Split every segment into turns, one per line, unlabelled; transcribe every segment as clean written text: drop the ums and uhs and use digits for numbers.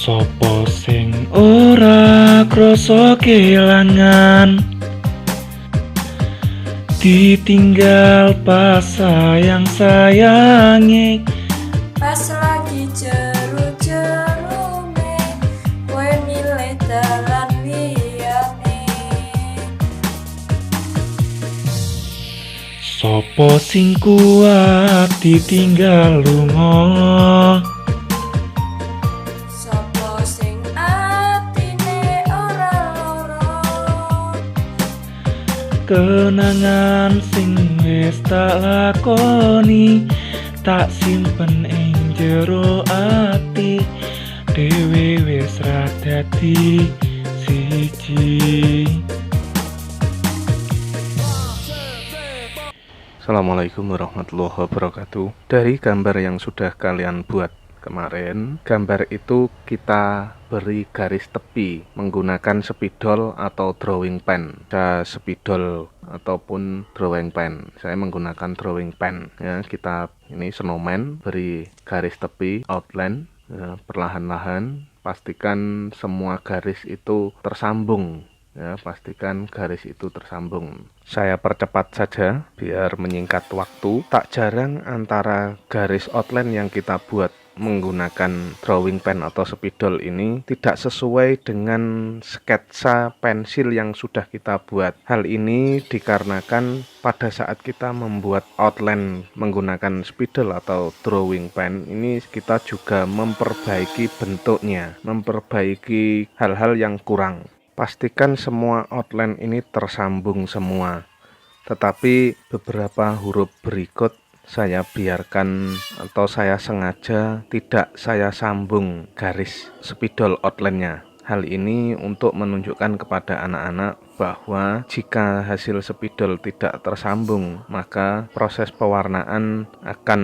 Sopo sing ora krasa kelangan, ditinggal pas sayang-sayange.
Pas lagi jeru-jerune, kowe milih dalan liyane.
Sopo sing kuat ditinggal lunga,
Sopo sing atine ora loro,
kenangan sing wis tak lakoni tak simpen ing jero ati, dhewe wis ra dadi siji.
Assalamualaikum warahmatullahi wabarakatuh. Dari gambar yang sudah kalian buat kemarin, gambar itu kita beri garis tepi menggunakan spidol atau drawing pen. Bisa spidol ataupun drawing pen. Saya menggunakan drawing pen. Ya, kita ini snowman, beri garis tepi outline. Ya, perlahan-lahan pastikan semua garis itu tersambung. Ya, pastikan garis itu tersambung. Saya percepat saja biar menyingkat waktu. Tak jarang antara garis outline yang kita buat menggunakan drawing pen atau spidol ini tidak sesuai dengan sketsa pensil yang sudah kita buat. Hal ini dikarenakan pada saat kita membuat outline menggunakan spidol atau drawing pen ini kita juga memperbaiki bentuknya, memperbaiki hal-hal yang kurang. Pastikan semua outline ini tersambung semua. Tetapi beberapa huruf berikut saya biarkan atau saya sengaja tidak saya sambung garis spidol outline-nya. Hal ini untuk menunjukkan kepada anak-anak bahwa jika hasil spidol tidak tersambung, maka proses pewarnaan akan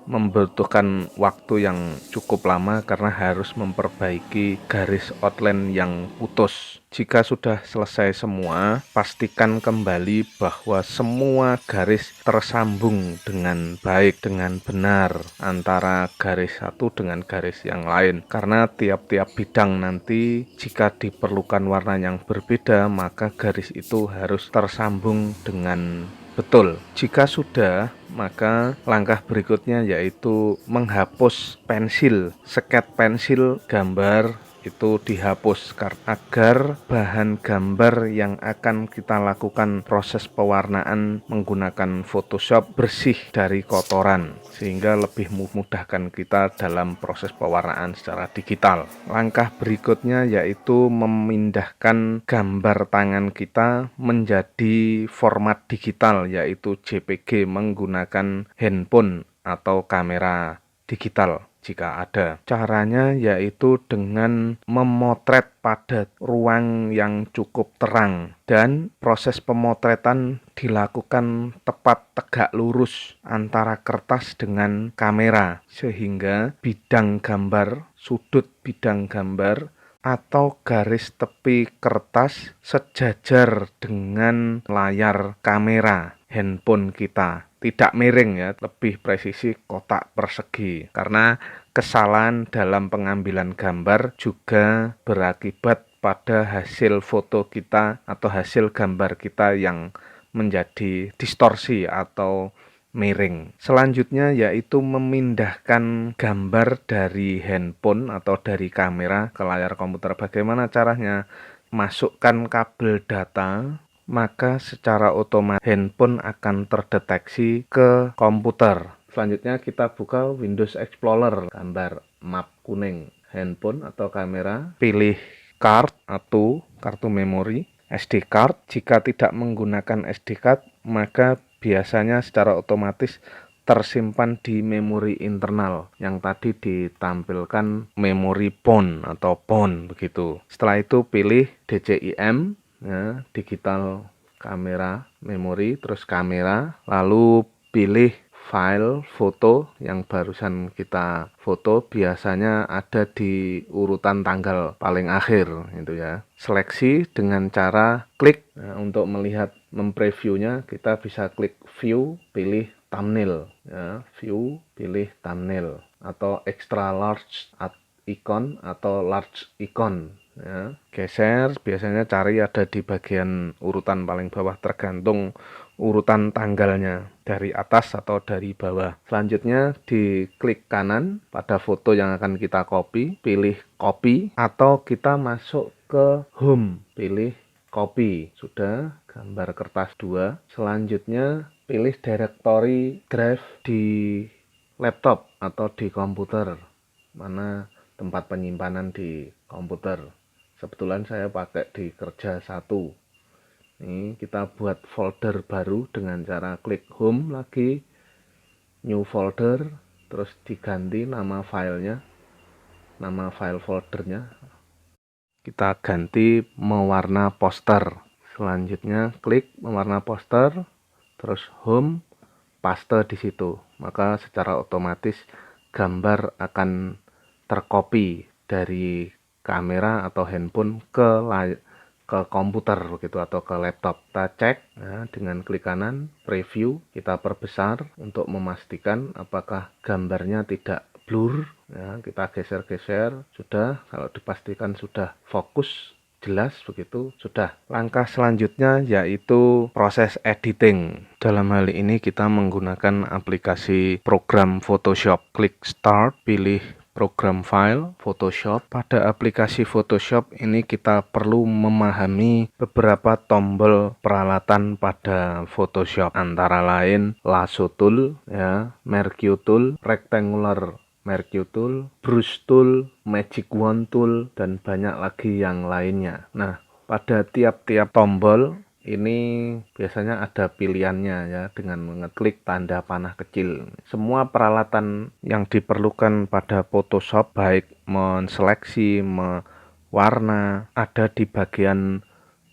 membutuhkan waktu yang cukup lama karena harus memperbaiki garis outline yang putus. Jika sudah selesai semua, pastikan kembali bahwa semua garis tersambung dengan baik, dengan benar antara garis satu dengan garis yang lain. Karena tiap-tiap bidang nanti jika diperlukan warna yang berbeda, maka garis itu harus tersambung dengan betul. Jika sudah, maka langkah berikutnya yaitu menghapus pensil, sket pensil gambar itu dihapus agar bahan gambar yang akan kita lakukan proses pewarnaan menggunakan Photoshop bersih dari kotoran sehingga lebih memudahkan kita dalam proses pewarnaan secara digital. Langkah berikutnya yaitu memindahkan gambar tangan kita menjadi format digital yaitu JPG menggunakan handphone atau kamera digital jika ada. Caranya yaitu dengan memotret pada ruang yang cukup terang dan proses pemotretan dilakukan tepat tegak lurus antara kertas dengan kamera sehingga bidang gambar, sudut bidang gambar atau garis tepi kertas sejajar dengan layar kamera handphone kita. Tidak miring ya, lebih presisi kotak persegi. Karena kesalahan dalam pengambilan gambar juga berakibat pada hasil foto kita atau hasil gambar kita yang menjadi distorsi atau miring. Selanjutnya yaitu memindahkan gambar dari handphone atau dari kamera ke layar komputer. Bagaimana caranya? Masukkan kabel data, maka secara otomatis handphone akan terdeteksi ke komputer. Selanjutnya kita buka Windows Explorer, gambar map kuning, handphone atau kamera, pilih card atau kartu memori, SD card. Jika tidak menggunakan SD card, maka biasanya secara otomatis tersimpan di memori internal yang tadi ditampilkan memori PON atau PON begitu. Setelah itu pilih DCIM, ya, digital kamera memori, terus kamera, lalu pilih file foto yang barusan kita foto, biasanya ada di urutan tanggal paling akhir itu ya. Seleksi dengan cara klik. Nah, untuk melihat mempreviewnya kita bisa klik view, pilih thumbnail ya, view pilih thumbnail atau extra large icon atau large icon ya. Geser, biasanya cari ada di bagian urutan paling bawah, tergantung urutan tanggalnya, dari atas atau dari bawah. Selanjutnya di klik kanan pada foto yang akan kita copy, pilih copy, atau kita masuk ke home, pilih copy. Sudah, gambar kertas 2. Selanjutnya pilih directory drive di laptop atau di komputer, mana tempat penyimpanan di komputer. Kebetulan saya pakai di kerja 1. Ini kita buat folder baru dengan cara klik home lagi, new folder, terus diganti nama filenya, nama file foldernya. Kita ganti mewarna poster. Selanjutnya klik mewarna poster, terus home, paste di situ. Maka secara otomatis gambar akan tercopy dari kamera atau handphone ke komputer begitu atau ke laptop. Kita cek dengan klik kanan preview, kita perbesar untuk memastikan apakah gambarnya tidak blur ya. Kita geser-geser, sudah. Kalau dipastikan sudah fokus jelas begitu, sudah. Langkah selanjutnya yaitu proses editing. Dalam hal ini kita menggunakan aplikasi program Photoshop. Klik start, pilih program file Photoshop. Pada aplikasi Photoshop ini kita perlu memahami beberapa tombol peralatan pada Photoshop, antara lain lasso tool ya, merge tool, rectangular merge tool, brush tool, magic wand tool, dan banyak lagi yang lainnya. Nah, pada tiap-tiap tombol ini biasanya ada pilihannya ya, dengan mengeklik tanda panah kecil. Semua peralatan yang diperlukan pada Photoshop, baik menseleksi, mewarna, ada di bagian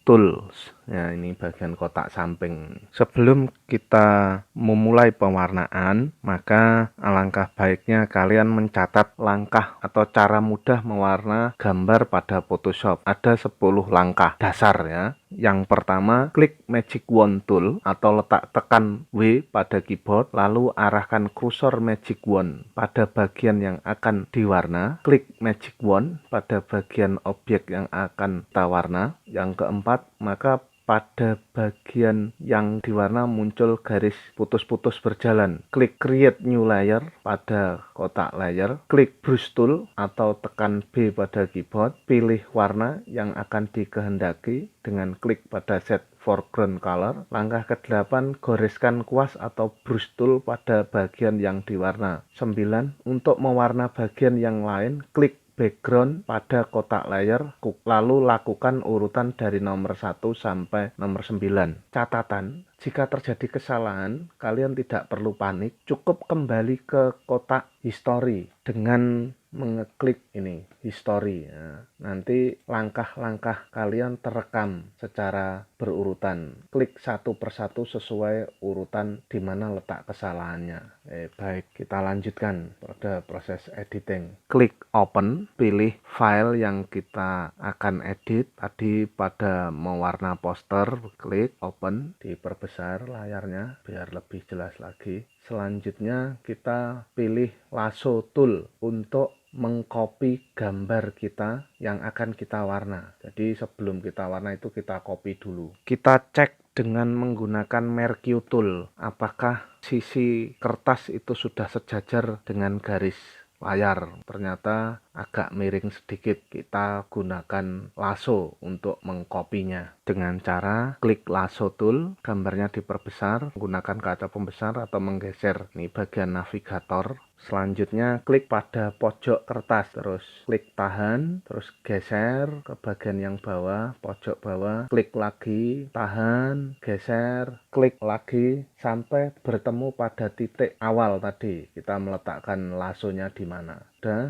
tools ya, ini bagian kotak samping. Sebelum kita memulai pewarnaan, maka alangkah baiknya kalian mencatat langkah atau cara mudah mewarna gambar pada Photoshop. Ada 10 langkah dasar ya. Yang pertama, klik magic wand tool atau tekan W pada keyboard, lalu arahkan kursor magic wand pada bagian yang akan diwarna. Klik magic wand pada bagian objek yang akan kita warna. Yang keempat, maka pada bagian yang diwarna muncul garis putus-putus berjalan. Klik create new layer pada kotak layer. Klik brush tool atau tekan B pada keyboard. Pilih warna yang akan dikehendaki dengan klik pada set foreground color. Langkah ke-8, goreskan kuas atau brush tool pada bagian yang diwarna. 9, untuk mewarna bagian yang lain, klik background pada kotak layer, lalu lakukan urutan dari nomor 1 sampai nomor 9. Catatan, jika terjadi kesalahan, kalian tidak perlu panik, cukup kembali ke kotak history dengan mengeklik ini history ya. Nanti langkah-langkah kalian terekam secara berurutan. Klik satu persatu sesuai urutan di mana letak kesalahannya. Baik, kita lanjutkan pada proses editing. Klik open, pilih file yang kita akan edit. Tadi pada mewarna poster, klik open, diperbesar layarnya biar lebih jelas lagi. Selanjutnya kita pilih lasso tool untuk mengcopy gambar kita yang akan kita warna. Jadi sebelum kita warna itu kita copy dulu. Kita cek dengan menggunakan merge tool, apakah sisi kertas itu sudah sejajar dengan garis layar. Ternyata agak miring sedikit. Kita gunakan lasso untuk mengkopinya. Dengan cara klik lasso tool, gambarnya diperbesar, menggunakan kaca pembesar atau menggeser. Ini bagian navigator. Selanjutnya klik pada pojok kertas, terus klik tahan, terus geser ke bagian yang bawah, pojok bawah, klik lagi, tahan, geser, klik lagi sampai bertemu pada titik awal tadi. Kita meletakkan lasonya di mana.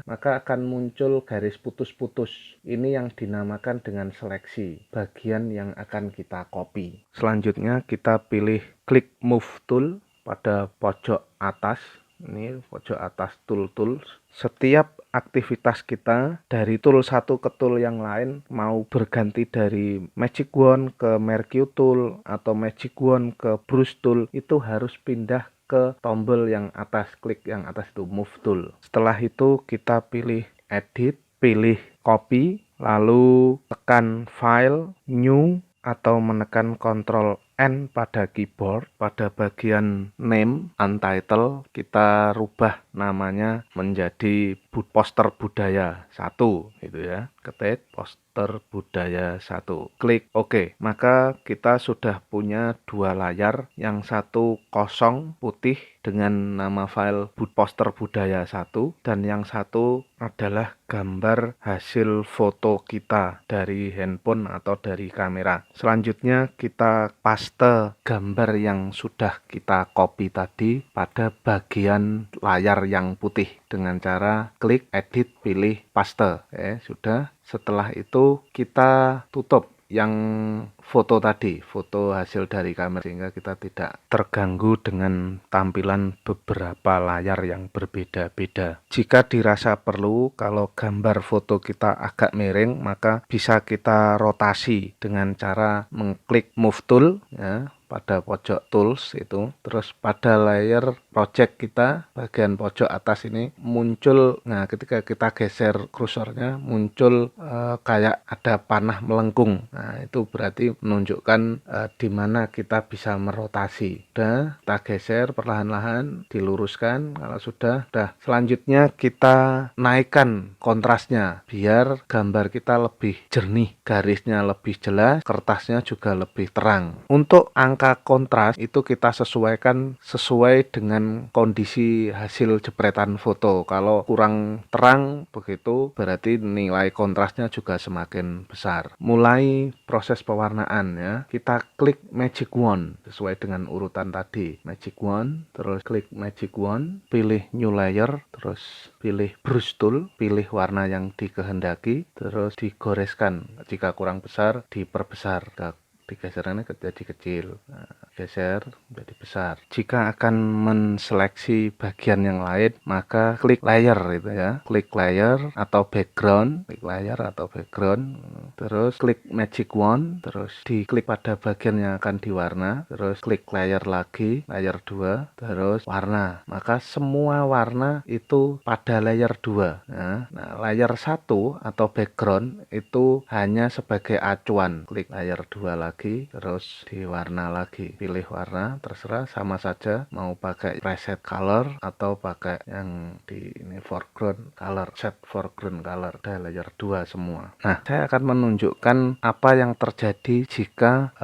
Maka akan muncul garis putus-putus. Ini yang dinamakan dengan seleksi, bagian yang akan kita copy. Selanjutnya kita pilih klik move tool pada pojok atas. Ini pojok atas tools. Setiap aktivitas kita dari tool satu ke tool yang lain, mau berganti dari magic wand ke merge tool atau magic wand ke brush tool, itu harus pindah ke tombol yang atas, klik yang atas itu move tool. Setelah itu kita pilih edit, pilih copy, lalu tekan file, new, atau menekan Ctrl N pada keyboard. Pada bagian name, untitled, kita rubah namanya menjadi poster budaya 1 gitu ya. Ketik poster budaya 1. Klik OK. Maka kita sudah punya 2 layar, yang satu kosong putih dengan nama file poster budaya 1, dan yang satu adalah gambar hasil foto kita dari handphone atau dari kamera. Selanjutnya kita paste gambar yang sudah kita copy tadi pada bagian layar yang putih dengan cara klik edit, pilih paste. Sudah. Setelah itu kita tutup yang foto tadi, foto hasil dari kamera, sehingga kita tidak terganggu dengan tampilan beberapa layar yang berbeda-beda. Jika dirasa perlu, kalau gambar foto kita agak miring, maka bisa kita rotasi dengan cara mengklik move tool ya, pada pojok tools itu. Terus pada layer project kita bagian pojok atas ini muncul, nah ketika kita geser kursornya muncul kayak ada panah melengkung. Nah itu berarti menunjukkan di mana kita bisa merotasi. Udah, kita geser perlahan-lahan, diluruskan. Kalau sudah, selanjutnya kita naikkan kontrasnya biar gambar kita lebih jernih, garisnya lebih jelas, kertasnya juga lebih terang. Untuk angka kontras itu kita sesuaikan sesuai dengan kondisi hasil jepretan foto. Kalau kurang terang begitu, berarti nilai kontrasnya juga semakin besar. Mulai proses pewarnaan ya, kita klik magic wand sesuai dengan urutan tadi. Magic wand, terus klik magic wand, pilih new layer, terus pilih brush tool, pilih warna yang dikehendaki, terus digoreskan. Jika kurang besar, diperbesar. Digeserannya jadi kecil. Nah, geser menjadi besar. Jika akan menseleksi bagian yang lain, maka klik layer itu ya. Klik layer atau background, terus klik magic wand, terus diklik pada bagian yang akan diwarna, terus klik layer lagi, layer 2, terus warna. Maka semua warna itu pada layer 2 ya. Nah, layer 1 atau background itu hanya sebagai acuan. Klik layer 2 lagi, terus diwarna lagi, pilih warna, terserah, sama saja mau pakai preset color atau pakai yang di ini foreground color, set foreground color. Ada layer 2 semua. Nah, saya akan menunjukkan apa yang terjadi jika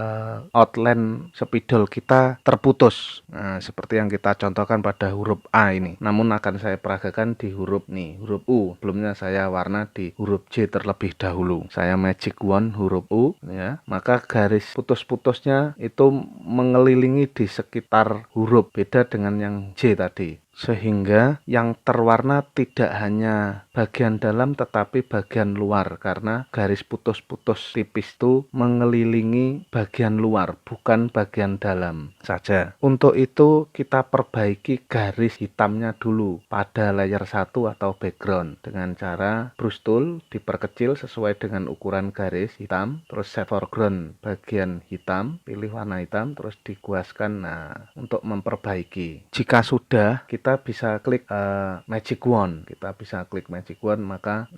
outline spidol kita terputus. Nah, seperti yang kita contohkan pada huruf A ini. Namun akan saya peragakan di huruf U. Sebelumnya saya warna di huruf J terlebih dahulu. Saya magic wand huruf U ya. Maka garis putus-putusnya itu mengelilingi di sekitar huruf, beda dengan yang J tadi. Sehingga yang terwarna tidak hanya bagian dalam tetapi bagian luar, karena garis putus-putus tipis itu mengelilingi bagian luar, bukan bagian dalam saja. Untuk itu kita perbaiki garis hitamnya dulu pada layer 1 atau background dengan cara brush tool diperkecil sesuai dengan ukuran garis hitam, terus set foreground bagian hitam, pilih warna hitam, terus diguaskan. Nah, untuk memperbaiki. Jika sudah, kita bisa klik magic wand. Maka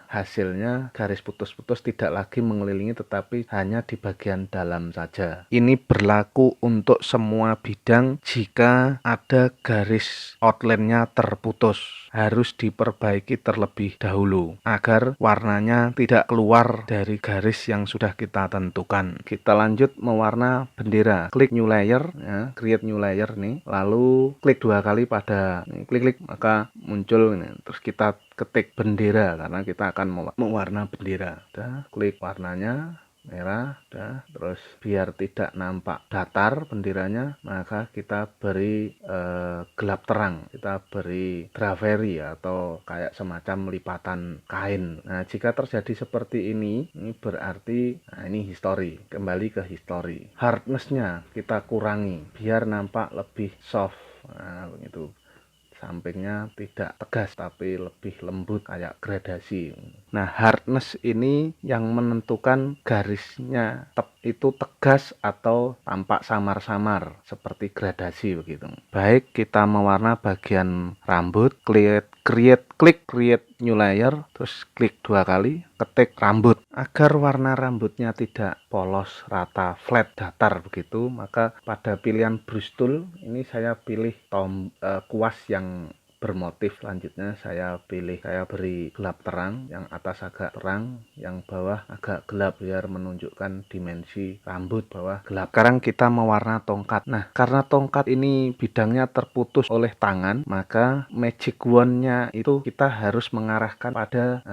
hasilnya garis putus-putus tidak lagi mengelilingi tetapi hanya di bagian dalam saja. Ini berlaku untuk semua bidang. Jika ada garis outline-nya terputus, harus diperbaiki terlebih dahulu agar warnanya tidak keluar dari garis yang sudah kita tentukan. Kita lanjut mewarna bendera. Klik new layer ya, create new layer nih, lalu klik 2 kali pada klik, maka muncul ini. Terus kita ketik bendera karena kita akan mewarna bendera. Klik warnanya merah, terus biar tidak nampak datar benderanya, maka kita beri gelap terang, kita beri drapery atau kayak semacam lipatan kain. Nah, jika terjadi seperti ini berarti ini history. Kembali ke history. Hardness-nya kita kurangi biar nampak lebih soft. Nah, begitu. Sampingnya tidak tegas tapi lebih lembut kayak gradasi. Nah, hardness ini yang menentukan garisnya itu tegas atau tampak samar-samar seperti gradasi begitu. Baik, kita mewarna bagian rambut, klik klik create new layer, terus klik 2 kali, ketik rambut. Agar warna rambutnya tidak polos, rata, flat, datar begitu, maka pada pilihan brush tool ini saya pilih kuas yang bermotif. Selanjutnya saya beri gelap terang, yang atas agak terang, yang bawah agak gelap biar menunjukkan dimensi rambut bawah gelap. Sekarang kita mewarna tongkat. Nah, karena tongkat ini bidangnya terputus oleh tangan, maka magic wand-nya itu kita harus mengarahkan pada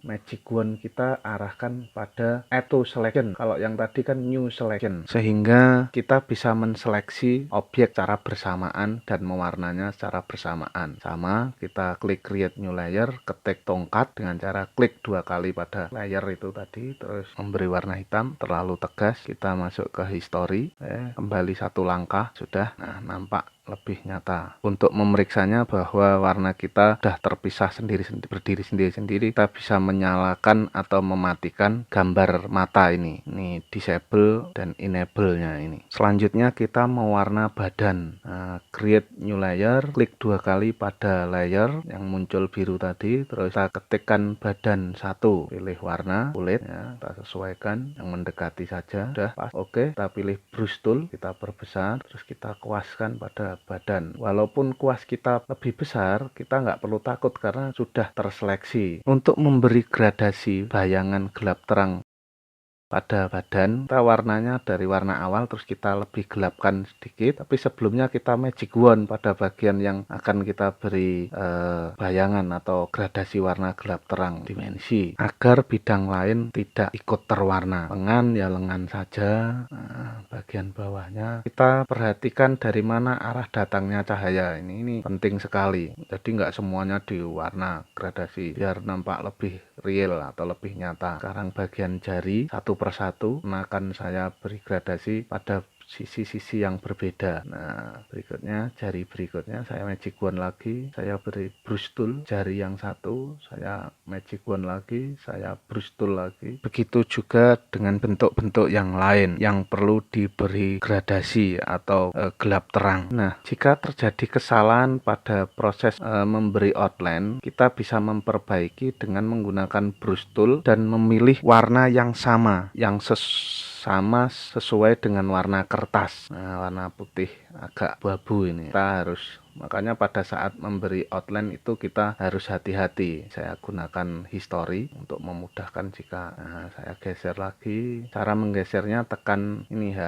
magic wand kita arahkan pada auto selection. Kalau yang tadi kan new selection, sehingga kita bisa menseleksi objek secara bersamaan dan mewarnanya secara bersamaan. Sama, kita klik create new layer, ketik tongkat dengan cara klik 2 kali pada layer itu tadi, terus memberi warna hitam terlalu tegas. Kita masuk ke history, kembali 1 langkah, sudah. Nah, nampak lebih nyata. Untuk memeriksanya bahwa warna kita sudah terpisah berdiri sendiri, kita bisa menyalakan atau mematikan gambar mata ini disable dan enable-nya ini. Selanjutnya kita mewarna badan. Create new layer, klik 2 kali pada layer yang muncul biru tadi, terus kita ketikkan badan 1, pilih warna kulit, ya, kita sesuaikan yang mendekati saja, sudah pas. Oke, kita pilih brush tool, kita perbesar, terus kita kuaskan pada badan. Walaupun kuas kita lebih besar, kita nggak perlu takut karena sudah terseleksi. Untuk memberi gradasi bayangan gelap terang pada badan, kita warnanya dari warna awal terus kita lebih gelapkan sedikit, tapi sebelumnya kita magic wand pada bagian yang akan kita beri bayangan atau gradasi warna gelap terang dimensi, agar bidang lain tidak ikut terwarna. Lengan saja. Bagian bawahnya kita perhatikan dari mana arah datangnya cahaya, ini penting sekali. Jadi nggak semuanya diwarna gradasi biar nampak lebih real atau lebih nyata. Sekarang bagian jari satu persatu akan saya beri gradasi pada sisi-sisi yang berbeda. Nah, berikutnya jari berikutnya saya magic wand lagi, saya beri brush tool, jari yang satu saya magic wand lagi, saya brush tool lagi. Begitu juga dengan bentuk-bentuk yang lain yang perlu diberi gradasi atau gelap terang. Nah, jika terjadi kesalahan pada proses memberi outline, kita bisa memperbaiki dengan menggunakan brush tool dan memilih warna yang sama, yang sesuai dengan warna kertas. Nah, warna putih agak abu-abu ini. Makanya pada saat memberi outline itu kita harus hati-hati. Saya gunakan history untuk memudahkan jika saya geser lagi. Cara menggesernya tekan ini H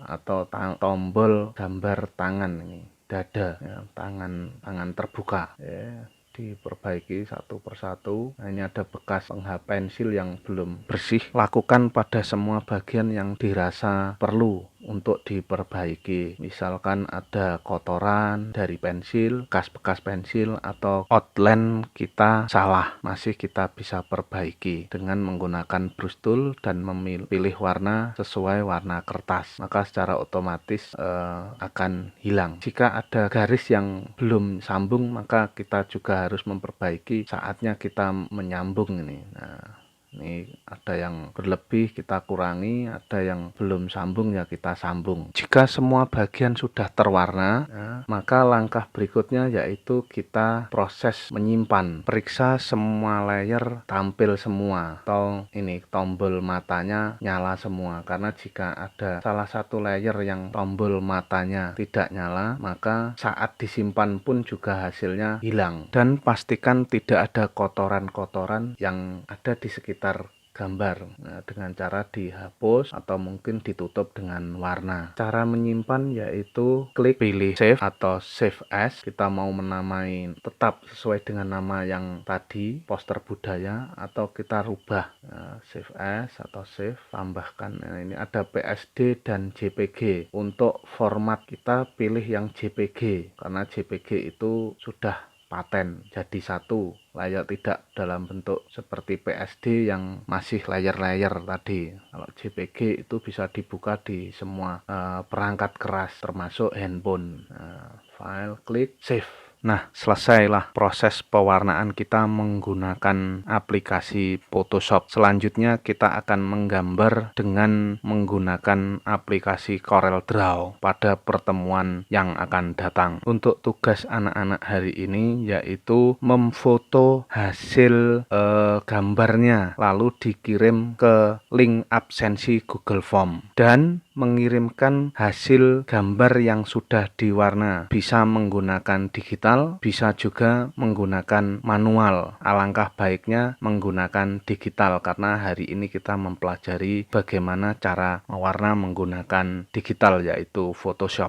atau tombol gambar tangan ini, dada, ya, tangan terbuka. Ya. Diperbaiki satu persatu. Nah, ini ada bekas penghap pensil yang belum bersih. Lakukan pada semua bagian yang dirasa perlu untuk diperbaiki. Misalkan ada kotoran dari pensil, bekas pensil, atau outline kita salah, masih kita bisa perbaiki dengan menggunakan brush tool dan memilih warna sesuai warna kertas. Maka secara otomatis akan hilang. Jika ada garis yang belum sambung, maka kita juga harus memperbaiki. Saatnya kita menyambung ini. Nah, ini ada yang berlebih, kita kurangi, ada yang belum sambung, ya kita sambung. Jika semua bagian sudah terwarna, maka langkah berikutnya yaitu kita proses menyimpan. Periksa semua layer tampil semua, atau ini tombol matanya nyala semua. Karena jika ada salah satu layer yang tombol matanya tidak nyala, maka saat disimpan pun juga hasilnya hilang. Dan pastikan tidak ada kotoran-kotoran yang ada di sekitar gambar. Nah, dengan cara dihapus atau mungkin ditutup dengan warna. Cara menyimpan yaitu pilih save atau save as. Kita mau menamai tetap sesuai dengan nama yang tadi, poster budaya, atau kita rubah. Nah, save as atau save, tambahkan. Nah, ini ada PSD dan JPG. Untuk format kita pilih yang JPG karena JPG itu sudah paten jadi satu layar, tidak dalam bentuk seperti PSD yang masih layer-layer tadi. Kalau JPG itu bisa dibuka di semua perangkat keras termasuk handphone. File, klik save. Nah, selesailah proses pewarnaan kita menggunakan aplikasi Photoshop. Selanjutnya kita akan menggambar dengan menggunakan aplikasi CorelDRAW pada pertemuan yang akan datang. Untuk tugas anak-anak hari ini yaitu memfoto hasil gambarnya lalu dikirim ke link absensi Google Form dan mengirimkan hasil gambar yang sudah diwarna. Bisa menggunakan digital, bisa juga menggunakan manual. Alangkah baiknya menggunakan digital karena hari ini kita mempelajari bagaimana cara mewarna menggunakan digital yaitu Photoshop.